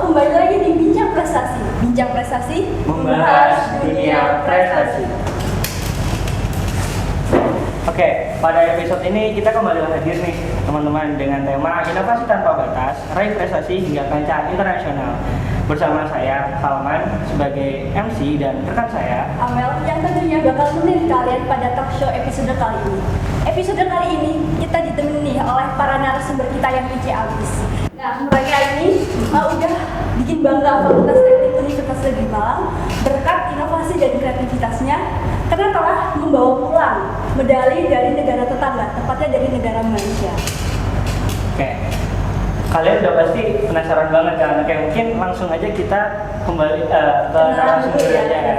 kembali lagi di Bincang Prestasi. Bincang Prestasi Membahas dunia prestasi. Oke, pada episode ini kita kembali hadir nih teman-teman dengan tema inovasi tanpa batas, raih prestasi hingga kancah internasional. Bersama saya Salman sebagai MC dan rekan saya Amel yang tentunya bakal menemani kalian pada talk show episode kali ini. Episode kali ini kita ditemani oleh para narasumber kita yang kece abis. Nah, mereka ini udah bikin bangga Fakultas Teknik Universitas Negeri Malang berkat inovasi dan kreativitasnya karena telah membawa pulang medali dari negara tetangga, tepatnya dari negara Malaysia. Oke, kalian udah pasti penasaran banget kan? Oke, mungkin langsung aja kita kembali ke narasumber aja ya.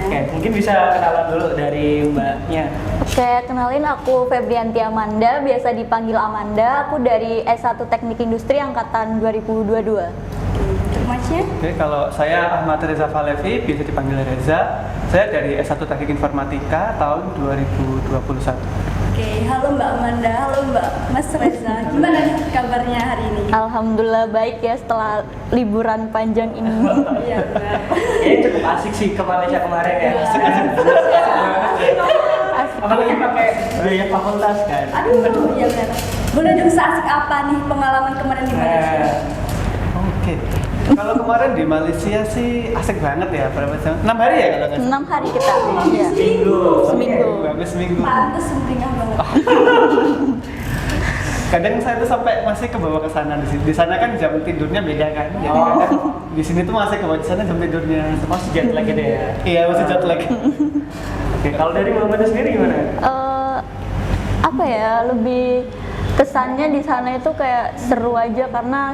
Oke, mungkin bisa kenalan dulu dari mbaknya. Oke, kenalin aku Febrianti Amanda, biasa dipanggil Amanda. Aku dari S1 Teknik Industri angkatan 2022. Masnya? Oke, kalau saya Ahmad Reza Falevi, biasa dipanggil Reza. Saya dari S1 Teknik Informatika tahun 2021. Oke, halo Mbak Amanda, halo Mbak Mas Reza. Gimana nih kabarnya hari ini? Alhamdulillah baik ya setelah liburan panjang ini. Iya, benar. Ini cukup asik sih ke Malaysia kemarin ya. Apalagi pakai biaya fakultas kan. Aduh, iya benar. Boleh dong seasik apa nih pengalaman kemarin di Malaysia? Oke. Kalau kemarin di Malaysia sih asik banget ya, berapa jam? 6 hari ya kalau nggak salah? 6 hari kita. Iya. Seminggu. Bagus seminggu. Pantes sumringah banget. Kadang saya tuh sampai masih kebawa ke sana di sini. Di sana kan jam tidurnya beda kan. Jadi kadang di sini tuh masih kebawa, di sana jam tidurnya Masih jet lag gitu ya. iya, masih jet lag. Oke, kalau dari Muhammad sendiri gimana? Apa ya, lebih kesannya di sana itu kayak seru aja karena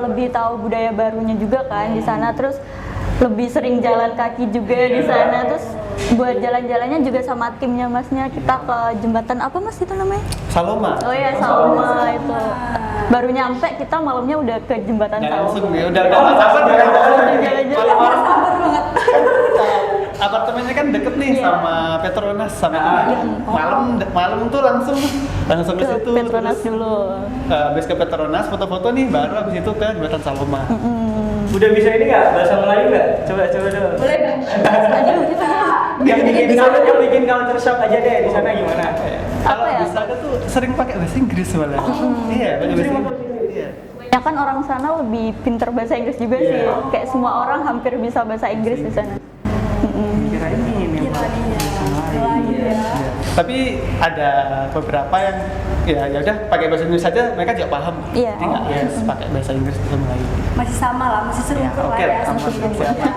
lebih tahu budaya barunya juga kan di sana, terus lebih sering jalan kaki juga di sana, terus buat jalan-jalannya juga sama timnya masnya kita ke jembatan apa mas itu namanya? Saloma. Oh ya Saloma itu. Baru nyampe kita malamnya udah ke jembatan Nah, langsung Saloma. ya udah sabar Jalan-jalan. malam-malam. Sabar banget. Apartemennya kan deket nih Iya. sama Petronas sama malam tuh langsung ke Ke situ. Petronas Terus, dulu. habis ke Petronas foto-foto nih, baru habis itu ke jembatan Saloma. Udah bisa ini nggak? Bahasa Melayu nggak? Coba dulu. Boleh nggak? Yang bikin culture shock aja deh di sana gimana? Kalau Apa ya? di sana tuh sering pakai bahasa Inggris malah. Iya, pakai bahasa Inggris. Iya. Ya kan orang sana lebih pinter bahasa Inggris juga sih. Iya. Kayak semua orang hampir bisa bahasa Inggris di sana. Kirain ini Iya. Tapi ada beberapa yang ya udah pakai bahasa Inggris saja, mereka juga paham. Iya. Jadi nggak harus pakai bahasa Inggris atau Melayu. Masih sama lah, masih seru Ya, lah oke, ya. sama semuanya.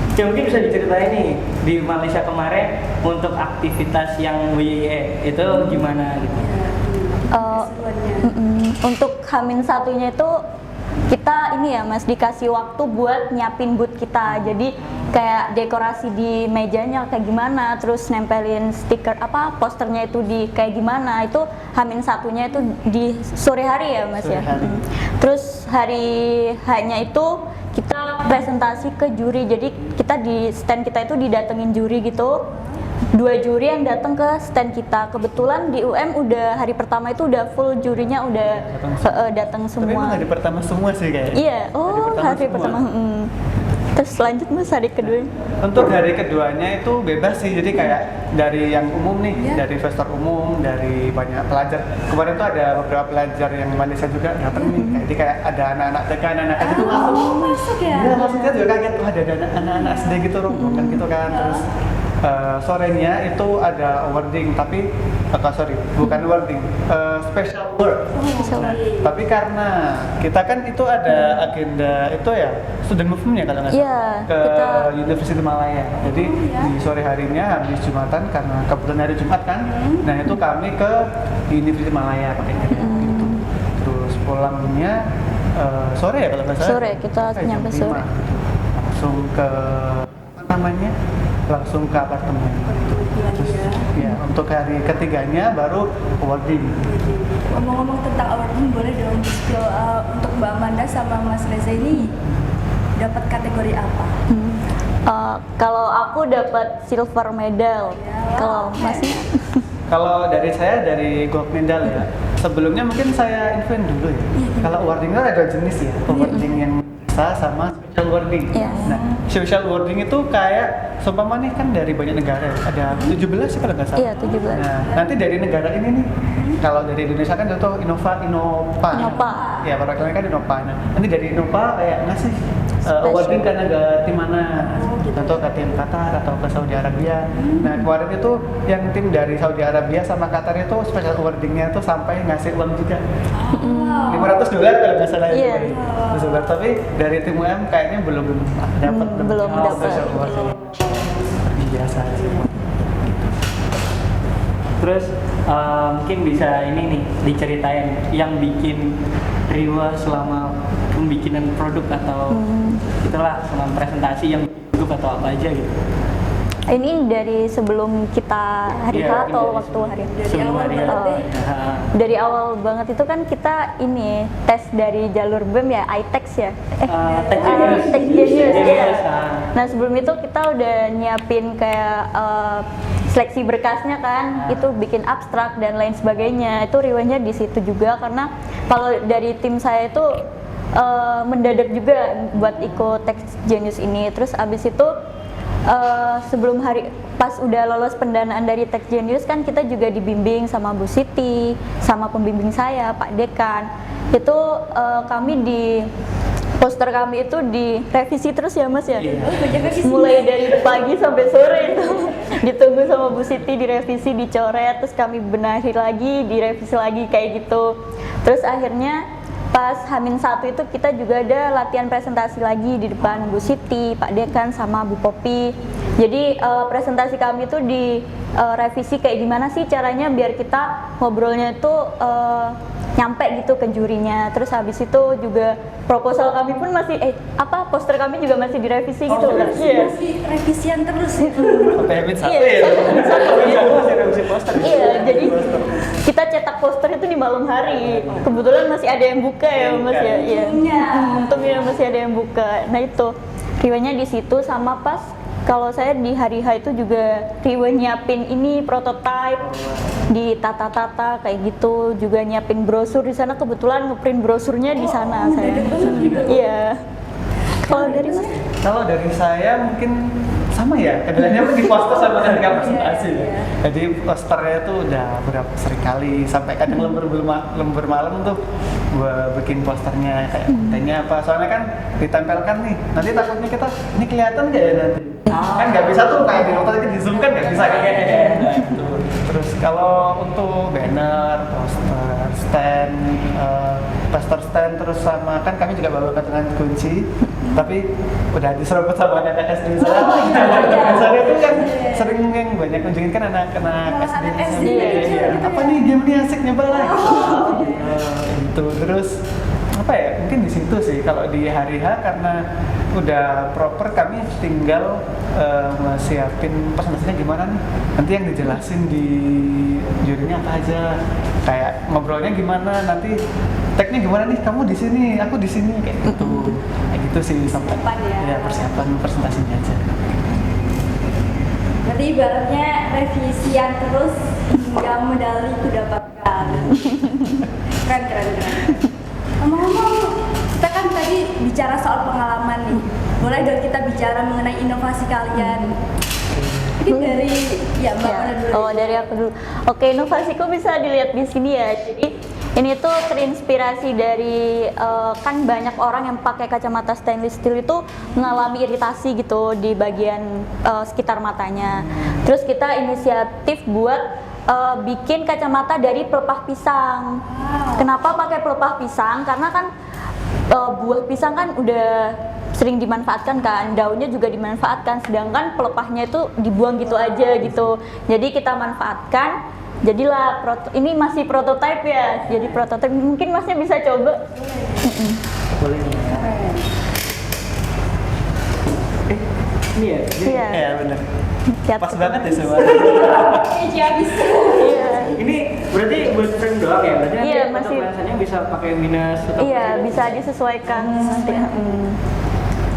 Oke, mungkin bisa diceritain nih di Malaysia kemarin untuk aktivitas yang WYE itu gimana gitu? Keseruannya. Untuk Hamin satunya itu kita ini ya mas dikasih waktu buat nyiapin booth kita, jadi kayak dekorasi di mejanya kayak gimana, terus nempelin stiker apa posternya itu di kayak gimana, itu Hamin satunya itu di sore hari ya mas ya. Sore hari. Terus hari hanya itu kita presentasi ke juri, jadi kita di stand kita itu didatengin juri gitu. 2 juri yang datang ke stand kita. Kebetulan di UM udah hari pertama itu udah full jurinya udah datang Tapi emang semua. hari pertama semua sih kayaknya. Iya, oh hari semua. pertama. Terus lanjut mas hari kedua. Untuk hari keduanya itu bebas sih, jadi kayak dari yang umum nih, Iya. dari investor umum, dari banyak pelajar. Kemarin tuh ada beberapa pelajar yang Malaysia juga datang nih, jadi kayak ada anak-anak TK, anak-anak SD tuh masuk. Masuk ya? Iya, maksudnya juga kaget, wah ada anak-anak SD gitu rombongan gitu kan. Terus sorenya itu ada awarding, tapi bukan awarding, special award. Nah, tapi karena kita kan itu ada agenda itu ya student movement ya kalau nggak salah, Iya, ke kita- University Malaya. Jadi ya. di sore harinya habis Jumatan karena kebetulan hari Jumat kan, nah itu kami ke University Malaya pakainya gitu. Terus pulangnya sore ya kalau nggak salah. Sore, kita Jam nyampe 5. sore. Langsung ke apa namanya? Langsung ke apartemen. Terus ya untuk hari ketiganya baru awarding. Ngomong-ngomong tentang awarding, boleh dong di-spill untuk Mbak Amanda sama Mas Reza ini dapat kategori apa? Kalau aku dapat silver medal. Kalau masnya? Kalau dari saya dari gold medal ya. sebelumnya mungkin saya infoin dulu ya. Kalau wording itu ada jenis ya, wording yang biasa sama special wording. Iya. Nah, special wording itu kayak seumpama nih kan dari banyak negara ya. Ada 17 sih kalau nggak salah. Iya, 17. Nah, nanti dari negara ini nih, kalau dari Indonesia kan contoh Innova. Innova. Ya, perwakilannya kan Innova. Nah, nanti dari Innova kayak ngasih awarding ke negara tim mana. Contoh ke tim Qatar atau ke Saudi Arabia. Nah, kemarin itu yang tim dari Saudi Arabia sama Qatar itu special awardingnya itu sampai ngasih uang juga. $500 kalau nggak salah Iya. itu. Tapi dari tim UM kayaknya belum dapat belum dapat. special awarding. Biasa sih. Terus mungkin bisa ini nih diceritain yang bikin riwah selama pembikinan produk atau itulah selama presentasi yang produk atau apa aja gitu. Ini dari sebelum kita hari Iya, H mungkin atau dari waktu hari H? sebelum hari H. Oh, dari awal banget itu kan kita ini tes dari jalur BEM ya, ITEX ya. Tech Tech Genius. Genius, Nah sebelum itu kita udah nyiapin kayak seleksi berkasnya kan, itu bikin abstrak dan lain sebagainya. Itu riwahnya di situ juga karena kalau dari tim saya itu mendadak juga buat ikut Tech Genius ini. Terus abis itu sebelum hari pas udah lolos pendanaan dari Tech Genius kan kita juga dibimbing sama Bu Siti, sama pembimbing saya Pak Dekan. Itu kami di poster kami itu direvisi terus ya Mas ya. Mulai dari pagi sampai sore itu ditunggu sama Bu Siti, direvisi, dicoret, terus kami benahi lagi, direvisi lagi kayak gitu. Terus akhirnya pas H-1 itu kita juga ada latihan presentasi lagi di depan Bu Siti, Pak Dekan, sama Bu Popi. Jadi presentasi kami itu di revisi kayak gimana sih caranya biar kita ngobrolnya itu nyampe gitu ke jurinya. Terus habis itu juga proposal kami pun masih poster kami juga masih direvisi gitu. Iya. Masih revisian terus. Sampai H-1 Iya, ya. Iya, jadi kita cetak poster itu di malam hari. Kebetulan masih ada yang buka ya, Mas ya. Iya. Untungnya masih ada yang buka. Nah itu riwanya di situ sama pas kalau saya di hari H itu juga riwa nyiapin ini prototype di tata-tata kayak gitu, juga nyiapin brosur di sana. Kebetulan ngeprint brosurnya di sana saya. Iya. Kalau dari Mas? Kalau dari saya mungkin sama ya, keduanya di poster sama ketika presentasi ya. Jadi posternya itu udah berapa sering kali sampai kadang lembur malam tuh gua bikin posternya kayak kontennya apa. Soalnya kan ditempelkan nih, nanti takutnya kita ini kelihatan nggak ya nanti? Kan nggak bisa tuh kayak di foto itu di zoom kan nggak bisa kayak gitu. Terus kalau untuk banner, poster stand terus sama kan kami juga bawa kantongan kunci. Tapi udah diserobot sama anak SD saya. Saya itu kan sering yang banyak kunjungin kan anak-anak SD. Apa nih game nih asik nyoba lah. Itu terus apa ya? Mungkin di situ sih kalau di hari H karena udah proper kami tinggal siapin presentasinya gimana nih. Nanti yang dijelasin di jurinya apa aja. Kayak ngobrolnya gimana nanti teknik gimana nih, kamu di sini, aku di sini kayak gitu. Kayak gitu sih sampai ya persiapan presentasinya aja. Berarti ibaratnya revisian terus hingga medali ku dapatkan. Keren. Ngomong-ngomong, kita kan tadi bicara soal pengalaman nih. Boleh dong kita bicara mengenai inovasi kalian. Mungkin dari Mbak mana dulu? Oh, dari aku dulu. Oke, inovasiku bisa dilihat di sini ya. Jadi ini tuh terinspirasi dari kan banyak orang yang pakai kacamata stainless steel itu mengalami iritasi gitu di bagian sekitar matanya. Terus kita inisiatif buat bikin kacamata dari pelepah pisang. Kenapa pakai pelepah pisang? Karena kan buah pisang kan udah sering dimanfaatkan kan, daunnya juga dimanfaatkan, sedangkan pelepahnya itu dibuang gitu aja gitu. Jadi kita manfaatkan, jadilah ini masih prototipe ya. Jadi prototipe mungkin Masnya bisa coba. Boleh nih ya. Ini ya? Iya. Iya benar. Lihat. Pas banget ya semua. Habis. Iya. Ini berarti buat frame doang ya? Berarti Iya, nanti masih. untuk lensannya bisa pakai minus atau Iya, plus bisa disesuaikan nanti.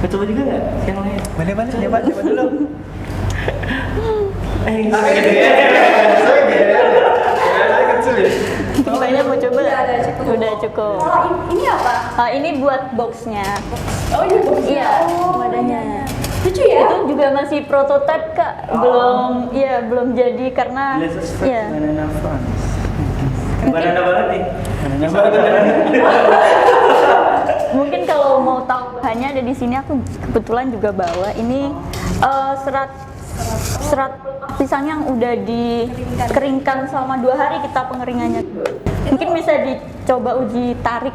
Coba juga nggak yang lain? Boleh coba dulu. Ini Gitu ya. Saya kecil. Banyak mau coba? Udah ada cukup. Udah cukup. Kalau ini apa? Ini buat boxnya. Oh ini box. Iya, Oh, wadahnya. Lucu ya? Itu juga masih prototipe kak, belum jadi karena Delicious fruit ya. banana France. Banana banget nih. Banana banget. Mungkin kalau mau tahu bahannya ada di sini, aku kebetulan juga bawa ini serat pisang yang udah dikeringkan selama 2 hari kita pengeringannya. Mungkin bisa dicoba uji tarik.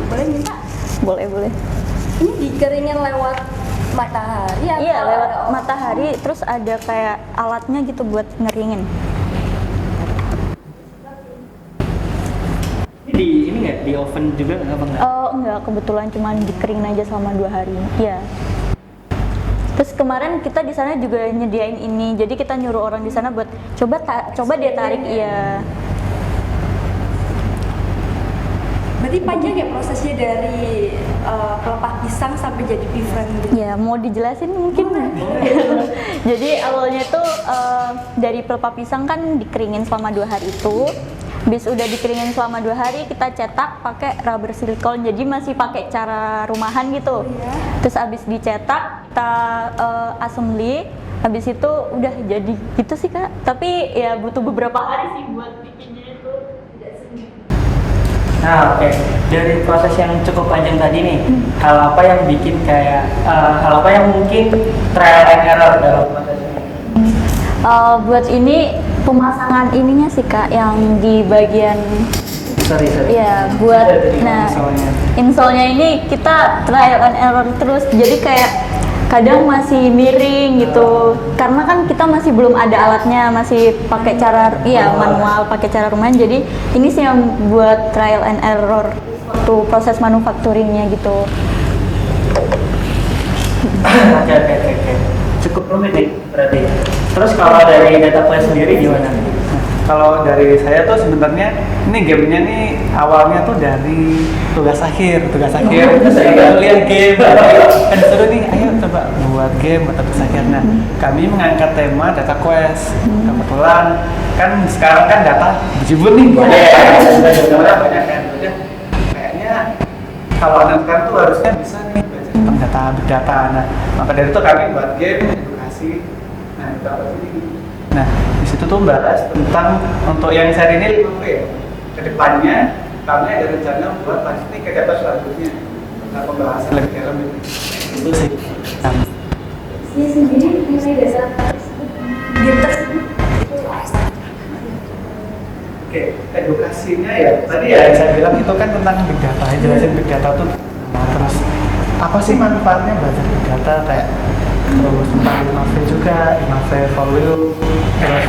Boleh minta? Boleh. Ini dikeringin lewat matahari atau Iya, lewat ada- matahari, terus ada kayak alatnya gitu buat ngeringin. Ini nggak di oven juga nggak apa nggak? Enggak, kebetulan cuma dikeringin aja selama 2 hari. Iya. Terus kemarin kita di sana juga nyediain ini, jadi kita nyuruh orang di sana buat coba dia tarik, iya. Berarti panjang ya prosesnya dari pelepah pisang sampai jadi beef frame gitu? Ya, mau dijelasin mungkin. Jadi awalnya itu dari pelepah pisang kan dikeringin selama 2 hari itu. Habis udah dikeringin selama 2 hari, kita cetak pakai rubber silikon. Jadi masih pakai cara rumahan gitu. Iya. Terus habis dicetak, kita assembly. Habis itu udah jadi gitu sih kak. Tapi ya butuh beberapa hari sih buat bikinnya itu. Tidak sendiri. Nah, oke. Dari proses yang cukup panjang tadi nih, hal apa yang bikin kayak hal apa yang mungkin trial and error dalam proses ini? Buat ini pemasangan ininya sih kak, yang di bagian Sorry. ya buat installnya ini kita trial and error terus, jadi kayak kadang masih miring gitu karena kan kita masih belum ada alatnya, masih pakai cara manual, pakai cara rumahan. Jadi ini sih yang buat trial and error waktu proses manufacturingnya gitu. Oke. Cukup rumit nih berarti. Terus kalau dari data plan sendiri gimana? Kalau dari saya tuh sebenarnya ini gamenya nih awalnya tuh dari tugas akhir. Saya lihat game, kan disuruh nih, ayo coba buat game atau tugas akhir. Nah, kami mengangkat tema data quest. Kebetulan kan sekarang kan data berjibun nih. Banyak kan. Udah, kayaknya kalau anak sekarang tuh harusnya bisa nih baca tentang data, big data. Nah, maka dari itu kami buat game edukasi. Nah, itu apa sih? Nah, di situ tuh bahas tentang untuk yang seri ini 5 ya. Kedepannya kami ada rencana buat pasti ke data selanjutnya. Nah, pembahasan lebih dalam itu sih. Nah, Ini sendiri mengenai data game tersebut itu Oke, edukasinya ya tadi ya yang saya bilang itu kan tentang big data. Jelasin big data tuh terus apa sih manfaatnya belajar big data, kayak terus tentang 5V juga, 5V value,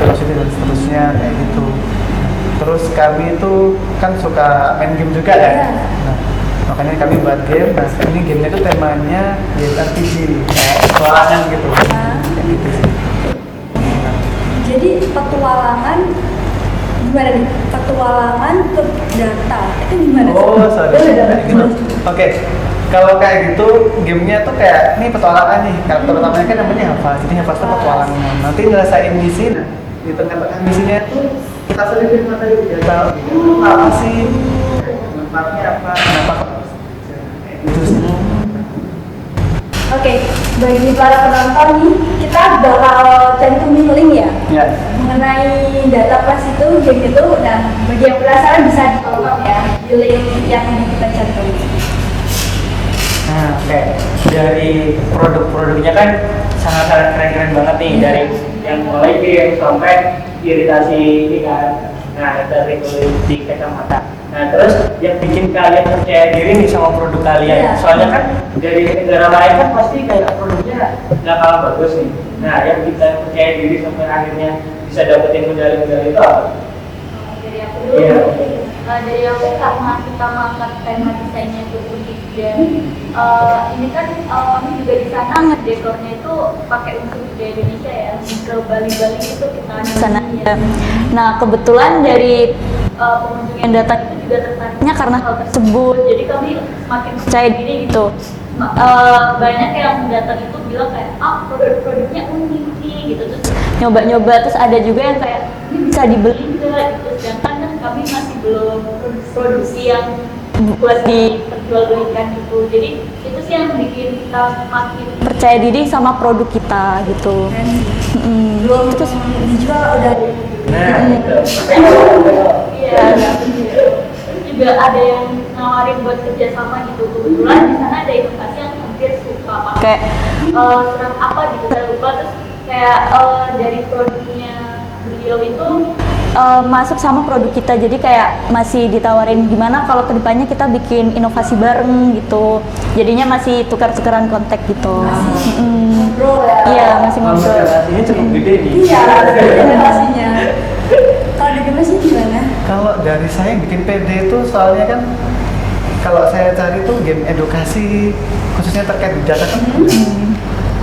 velocity dan seterusnya kayak gitu. Terus kami itu kan suka main game juga kan. Nah, makanya kami buat game. Nah, ini gamenya itu temanya game RPG, kayak petualangan gitu. Kayak gitu sih. jadi petualangan gimana nih? Petualangan ke data itu gimana? Oh, sorry. Kayak gitu. Oke. Kalau kayak gitu, gamenya tuh kayak ini petualangan nih. Karakter utamanya kan namanya Hava. Jadi Hava itu petualangan. Nanti ngerasain misi, nah, di tengah-tengah misinya tuh kita selipin materi data. Apa sih? Manfaatnya apa? Kenapa? Kayak gitu sih. Oke, bagi para penonton nih, kita bakal cantumin link ya Ya. mengenai data plus itu, game itu. Nah, bagi yang penasaran bisa ditonton ya di link yang kita cantumin. Nah, oke. Dari produk-produknya kan sangat-sangat keren-keren banget nih, dari yang mulai game sampai iritasi ini kan. Nah, dari kulit di kacamata. Nah, terus yang bikin kalian percaya diri nih sama produk kalian. Iya. Soalnya kan dari negara lain kan pasti kayak produknya nggak kalah bagus nih. Nah, yang kita percaya diri sampai akhirnya bisa dapetin medali-medali itu apa? Dari aku Iya. dari aku karena kita mengangkat tema desainnya itu unik dan ini kan kami juga di sana ngedekornya itu pakai unsur budaya Indonesia ya, ke Bali-Bali itu kita di sana. Nah kebetulan dari pengunjung yang datang itu juga tertariknya karena hal tersebut, jadi kami semakin percaya diri gitu. Banyak yang datang itu bilang kayak produk-produknya unik nih gitu, terus nyoba-nyoba, terus ada juga yang kayak ini bisa dibeli nggak belum produksi yang buat diperjualbelikan gitu. Jadi itu sih yang bikin kita makin Percaya diri sama produk kita gitu. Belum dijual udah Nah, gitu. iya. Terus juga ada yang nawarin buat kerjasama gitu. Kebetulan di sana ada inovasi yang hampir suka pakai Kayak serat apa gitu saya lupa. Terus kayak dari produknya beliau itu masuk sama produk kita, jadi kayak masih ditawarin gimana kalau kedepannya kita bikin inovasi bareng gitu, jadinya masih tukar-tukaran kontak gitu. ngobrol ya. Iya, masih ngobrol. Ini cukup gede nih. Iya, generasinya. Kalau di generasi gimana? Kalau dari saya bikin PD itu soalnya kan kalau saya cari tuh game edukasi khususnya terkait data kan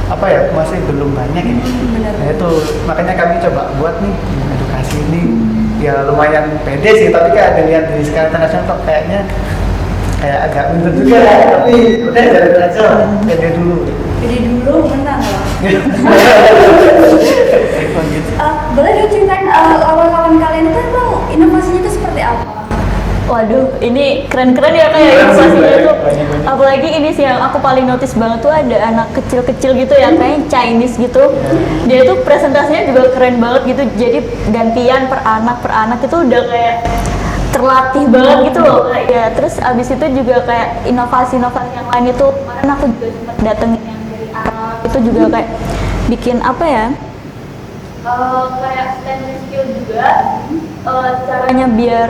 apa ya masih belum banyak ini. Benar. Nah itu makanya kami coba buat nih game edukasi ini ya lumayan pede sih tapi kayak ada lihat di skala internasional kok kayaknya kayak agak minder juga tapi udah jalan aja pede dulu. Jadi dulu menang loh. Kayak gitu. Boleh diceritain lawan-lawan kalian itu emang inovasinya itu seperti apa? Waduh, ini keren-keren ya kayak inovasinya tuh. Apalagi ini sih yang aku paling notice banget tuh ada anak kecil-kecil gitu yang kayak Chinese gitu. Dia tuh presentasinya juga keren banget gitu. Jadi gantian per anak itu udah kayak terlatih banget gitu loh. Ya, terus abis itu juga kayak inovasi-inovasi yang lain itu kemarin aku juga sempat datengin yang dari Arab itu juga kayak bikin apa ya? kayak stand skill juga Caranya biar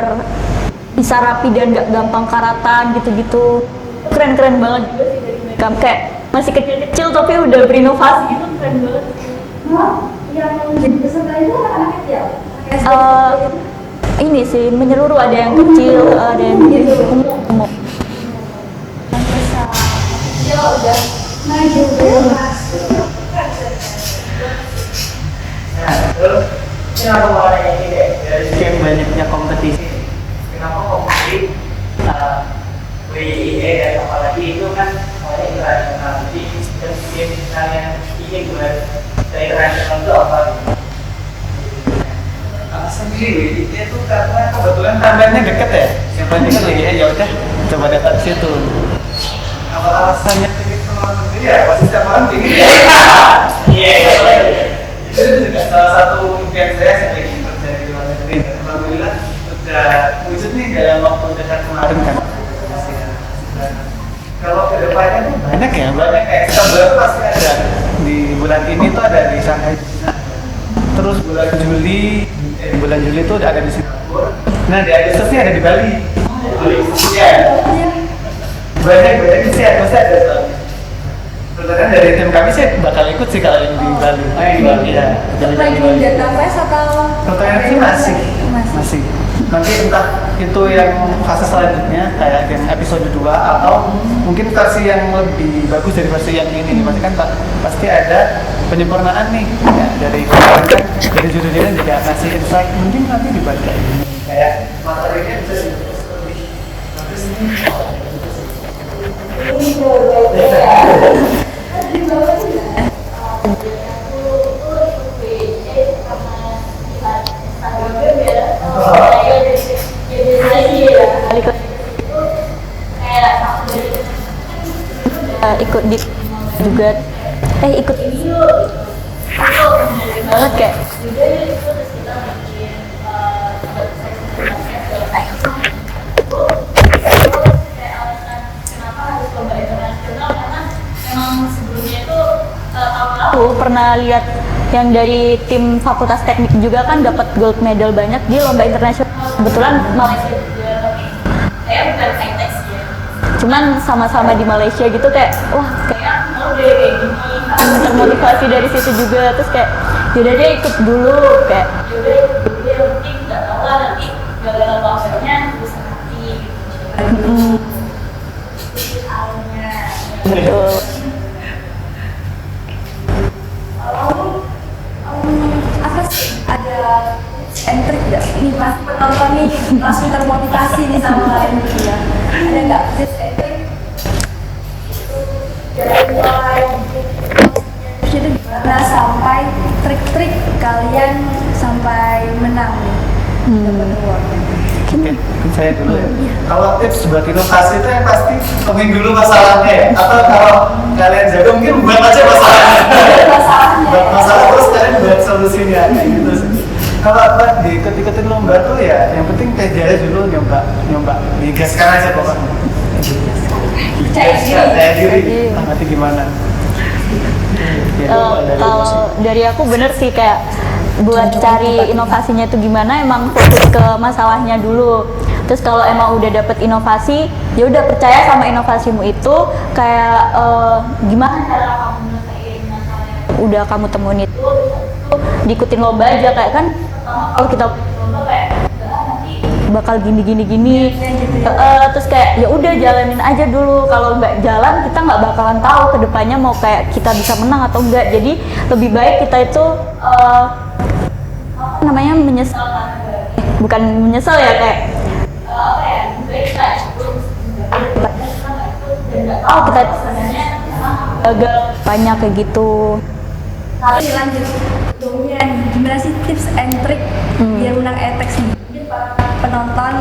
bisa rapi dan gak gampang karatan gitu-gitu. Keren-keren banget juga sih dari mereka. Kayak masih kecil-kecil tapi udah berinovasi gitu, keren banget. Yang jadi peserta itu anak-anak kecil. Ini sih menyeluruh, ada yang kecil, ada yang umum. Ya udah maju bebas. Terus kenapa mau nanya ini deh? Dari sekian banyaknya kompetisi, kenapa kompetisi WIE dan apalagi itu kan soalnya internasional, jadi yang bikin kalian ingin buat dari internasional itu apa? Alasan WIE itu karena kebetulan tambahannya deket ya. Yang penting kan WIE ya udah coba datang ke situ. Kalau alasannya tinggi sama negeri ya pasti setiap orang tinggi. Iya. Itu juga salah satu impian saya lagi kerja di luar negeri. Alhamdulillah sudah wujud nih dalam waktu dekat kemarin kan. Kalau kedepannya tuh banyak ya, banyak kayak September pasti ada di bulan ini tuh ada di Shanghai. Terus bulan Juli tuh ada di Singapura. Nah di Agustus ini ada di Bali. Iya. Banyak sih ada soalnya. Kebetulan dari tim kami sih bakal ikut sih kalau yang di Bali. Di Bali ya. Lagi data PES atau? Pertanyaan sih masih. Nanti entah itu yang fase selanjutnya kayak yang episode 2 atau mungkin versi yang lebih bagus dari versi yang ini. Pasti kan pasti ada penyempurnaan nih ya, dari kemarin kan dari judulnya juga ngasih insight mungkin nanti dibaca ini kayak materinya bisa lebih bagus nih. Ikut di juga ikut banget kayak aku pernah lihat yang dari tim Fakultas Teknik juga kan dapat gold medal banyak di lomba internasional. Kebetulan saya bukan high-tech sih ya. cuman sama-sama di Malaysia gitu kayak wah kayak Mau deh kayak gini termotivasi dari situ juga, terus kayak yaudah deh ikut dulu kayak yaudah yang penting nggak tahu lah nanti gagal pamernya bisa mati betul. Apa sih ada entrik nggak? Nih pasti penonton nih langsung termotivasi nih sama kalian berdua. Ada nggak tips and trick? Dari mulai itu gimana sampai trik-trik kalian sampai menang nih dapat award. Oke, saya dulu ya. Kalau tips buat inovasi itu yang pasti temuin dulu masalahnya ya. Atau kalau kalian jago mungkin buat aja masalahnya. Buat masalah terus kalian buat solusinya kayak gitu sih. Kalau apa diikut-ikutin lomba tuh ya, yang penting aja dulu nyoba digaskan aja pokoknya. Percaya diri. Nanti gimana? Kalau dari aku bener sih kayak buat cari inovasinya itu gimana, emang fokus ke masalahnya dulu. Terus kalau emang udah dapet inovasi, ya udah percaya sama inovasimu itu, kayak gimana cara kamu menyelesaikan masalahnya udah kamu temuin itu, diikutin lomba aja. Kayak kan kalau kita lomba kayak nanti bakal gini. Terus kayak ya udah jalanin aja dulu. Kalau nggak jalan, kita nggak bakalan tahu kedepannya mau kayak kita bisa menang atau enggak. Jadi lebih baik kita itu namanya menyesal, bukan menyesal ya, kayak kita gagal banyak kayak gitu. Tapi lanjut dongnya, gimana sih tips and trick biar menang ETEX nih? Penonton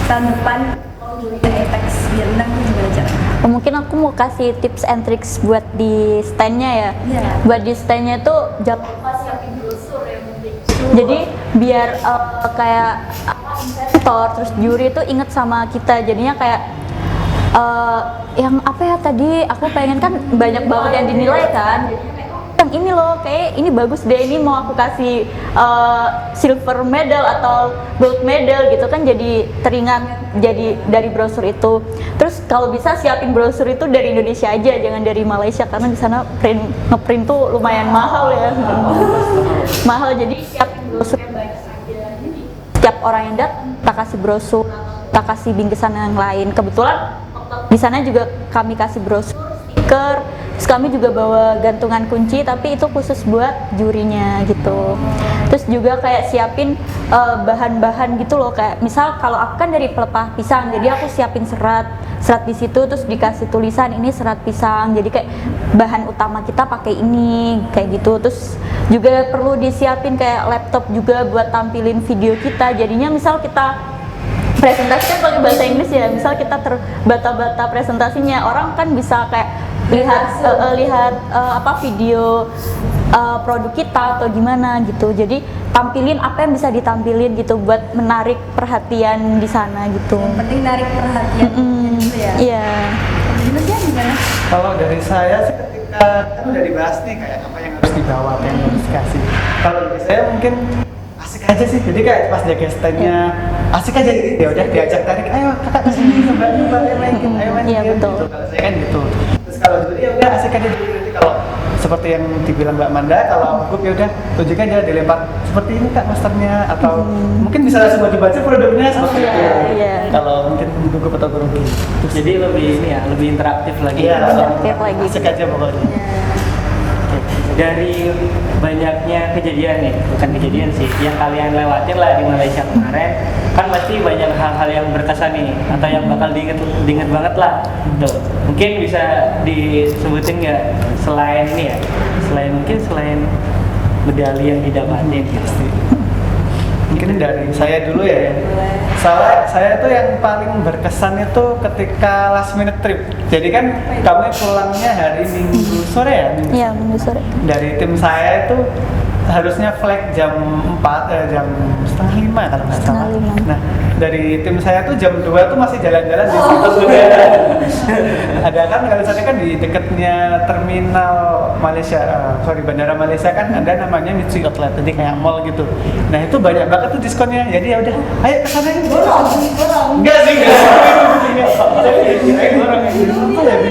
tahun depan mau join ETEX biar menang tuh gimana caranya? Mungkin aku mau kasih tips and tricks buat di stand-nya ya. Iya. Buat di stand-nya itu siapin brosur yang penting. jadi biar kayak investor terus juri itu inget sama kita, jadinya kayak yang apa ya tadi aku pengen kan banyak banget yang dinilai kan, yang ini loh kayak ini bagus deh, ini mau aku kasih silver medal atau gold medal gitu kan, jadi teringat jadi dari brosur itu. Terus kalau bisa siapin brosur itu dari Indonesia aja, jangan dari Malaysia karena di sana ngeprint tuh lumayan mahal ya. Mahal, jadi siapin brosur yang banyak aja. Jadi setiap orang yang datang kita kasih brosur, kita kasih bingkisan yang lain. Kebetulan di sana juga kami kasih brosur, stiker. Terus kami juga bawa gantungan kunci, tapi itu khusus buat jurinya gitu. Terus juga kayak siapin bahan-bahan gitu loh, kayak misal kalau aku kan dari pelepah pisang, jadi aku siapin serat di situ, terus dikasih tulisan ini serat pisang, jadi kayak bahan utama kita pakai ini kayak gitu. Terus juga perlu disiapin kayak laptop juga buat tampilin video kita, jadinya misal kita presentasi kan pakai bahasa Inggris ya, misal kita terbata-bata presentasinya, orang kan bisa kayak lihat apa video produk kita atau gimana gitu. Jadi tampilin apa yang bisa ditampilin gitu buat menarik perhatian di sana gitu. Yang penting narik perhatian gitu ya. Iya. Gimana? Kalau dari saya sih ketika kan udah dibahas nih kayak apa yang harus dibawa, apa yang harus dikasih. Kalau dari saya mungkin asik aja sih, jadi kayak pas jaga stand-nya asik aja, jadi ya udah diajak tarik, ayo kakak kesini coba ayo main game, Iya, betul. gitu. Kalau saya kan gitu. Terus kalau dulu ya udah asik aja dulu, nanti kalau seperti yang dibilang Mbak Manda, kalau gugup ya udah tunjukkan aja, dilempar seperti ini kak masternya, atau mungkin bisa langsung baca produknya seperti itu. Iya. Kalau mungkin gugup atau grogi. Jadi lebih ini ya, lebih interaktif lagi. Iya, Interaktif lagi. asik aja pokoknya. Dari banyaknya kejadian nih, bukan kejadian sih, yang kalian lewatin lah di Malaysia kemarin, kan pasti banyak hal-hal yang berkesan nih, atau yang bakal diinget banget lah. Tuh, mungkin bisa disebutin nggak selain ini ya, selain medali yang didapatin gitu. Mungkin dari saya dulu ya. Saya tuh yang paling berkesan itu ketika last minute trip. Jadi kan kami pulangnya hari Minggu sore ya. Iya, Minggu sore. Dari tim saya itu harusnya flag jam 4, jam setengah 5 kalau nggak salah. 4:30. Nah, dari tim saya tuh jam 2 tuh masih jalan-jalan di situ. Ada kan kalau sana kan di dekatnya terminal Malaysia, Bandara Malaysia kan ada namanya Mitsui Outlet, jadi kayak mall gitu. Nah itu banyak banget tuh diskonnya. Jadi ya udah, ayo kesana yuk. Enggak sih,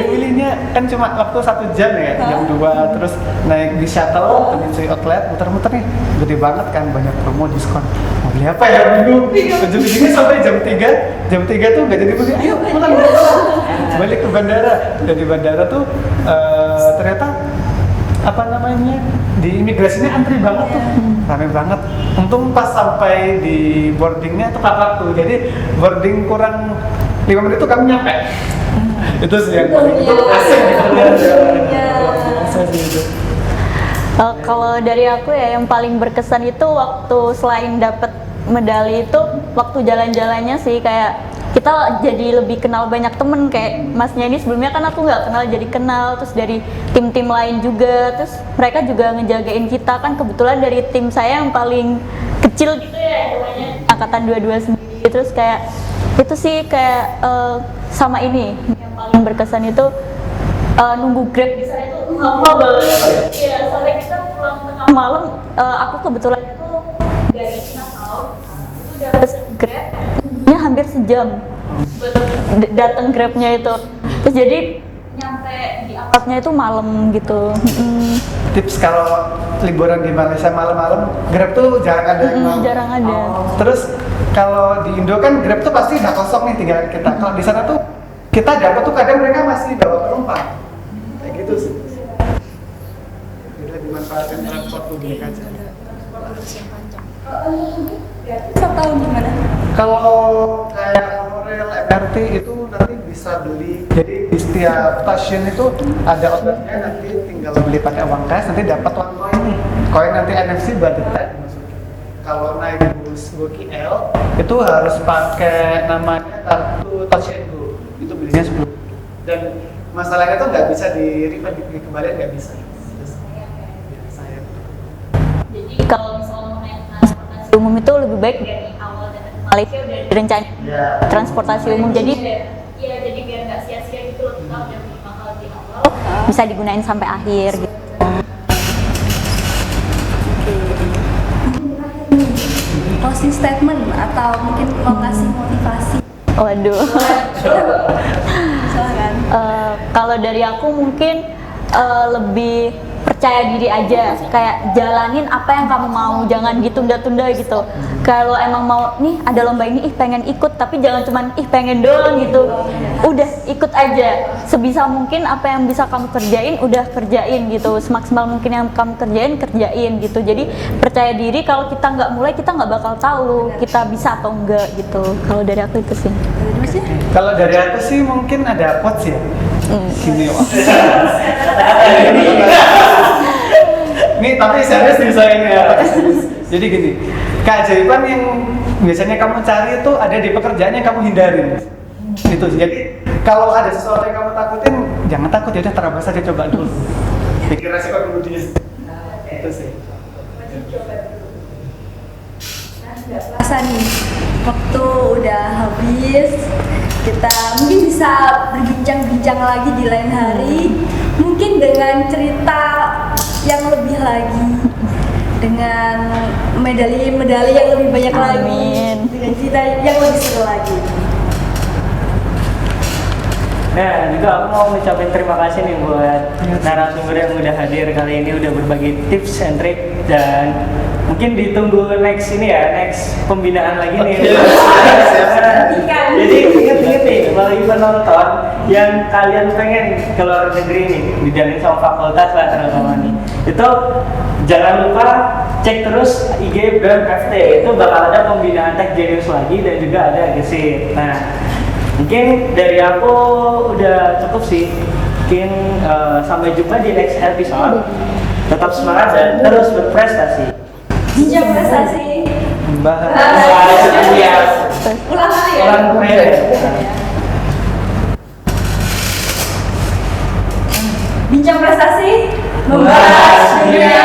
pilihnya kan cuma waktu 1 jam ya, jam 2 terus naik di shuttle ke Mitsui Outlet, muter-muter nih, gede banget kan, banyak promo diskon. Mau beli apa ya, bingung. Ujung-ujungnya sampai jam 3 tuh nggak jadi beli. Ayo pulang. Balik ke bandara. Dari bandara tuh ternyata apa namanya, di imigrasinya antri banget tuh, rame banget. Untung pas sampai di boardingnya tepat waktu, jadi boarding kurang 5 menit tuh kami nyampe. Itu sih yang paling asik gitu. Kalau dari aku ya yang paling berkesan itu waktu selain dapet medali itu waktu jalan-jalannya sih, kayak kita jadi lebih kenal banyak temen. Kayak masnya ini sebelumnya kan aku nggak kenal, jadi kenal, terus dari tim-tim lain juga, terus mereka juga ngejagain kita. Kan kebetulan dari tim saya yang paling kecil gitu ya, angkatan 22 sendiri. Terus kayak itu sih kayak sama ini yang paling berkesan itu nunggu Grab di sana itu lama banget. Iya, sampai kita pulang tengah malam. Aku kebetulan itu dari Natal itu udah pesen Grab, nya hampir sejam datang Grabnya itu. Terus jadi nyampe di apartnya itu malam gitu. Tips kalau liburan di Malaysia malam-malam, Grab tuh jarang ada. Jarang ada. Terus kalau di Indo kan Grab tuh pasti udah kosong nih tinggal kita. Kalau di sana tuh kita dapat tuh kadang mereka masih bawa penumpang. Kayak gitu sih. Jadi lebih manfaatkan transport publik aja. Saya tahu gimana? Kalau kayak monorail MRT itu nanti bisa beli. Jadi di setiap stasiun itu ada outletnya, nanti tinggal beli pakai uang cash, nanti dapat uang koin nih. Koin nanti NFC buat detek. Kalau naik bus GoKL itu harus pakai namanya kartu Touch and Go. Itu belinya 10. Dan masalahnya tuh nggak bisa di-refund, dikembalikan nggak bisa. Sayang. Jadi kalau misalnya mau naik transportasi Umum itu lebih baik dari awal datang ke Malaysia udah direncanain transportasi umum, jadi iya, jadi biar nggak sia-sia gitu loh, kita udah beli mahal di awal. bisa digunain sampai akhir gitu. Closing statement atau mungkin mau ngasih motivasi. Waduh. Silakan. Kalau dari aku mungkin lebih percaya diri aja, kayak jalanin apa yang kamu mau, jangan ditunda-tunda gitu. Kalau emang mau nih ada lomba ini, pengen ikut, tapi jangan cuman pengen doang gitu. Udah ikut aja, sebisa mungkin apa yang bisa kamu kerjain udah kerjain gitu, semaksimal mungkin yang kamu kerjain gitu. Jadi percaya diri, kalau kita nggak mulai kita nggak bakal tahu kita bisa atau enggak gitu. Kalau dari aku itu sih. Kalau dari aku sih mungkin ada quotes ya. Gini wah. Nih tapi serius nih saya ini ya. Jadi gini, keajaiban yang biasanya kamu cari itu ada di pekerjaan yang kamu hindarin. Itu sih. Jadi kalau ada sesuatu yang kamu takutin, jangan takut, ya udah terabas aja, coba dulu. Pikir resiko dulu dia. Itu sih. Nggak terasa nih, waktu udah habis. Kita mungkin bisa berbincang-bincang lagi di lain hari, mungkin dengan cerita yang lebih lagi, dengan medali-medali yang lebih banyak lagi, Amin. dengan cerita yang lebih seru lagi. Nah, juga aku mau ngucapin terima kasih nih buat narasumber yang udah hadir kali ini, udah berbagi tips and trick, dan mungkin ditunggu next ini ya, next pembinaan lagi nih. Jadi inget-inget nih, bagi penonton yang kalian pengen ke luar negeri nih, dijalin sama fakultas lah teman-teman nih. Itu jangan lupa cek terus IG BEM FT, itu bakal ada pembinaan Tech Genius lagi dan juga ada gesit. Nah, mungkin dari aku udah cukup sih. Mungkin sampai jumpa di next episode. Tetap semangat dan terus berprestasi. Bincang prestasi. Ulang kali ya. Ulang ya. Bincang prestasi membahas dunia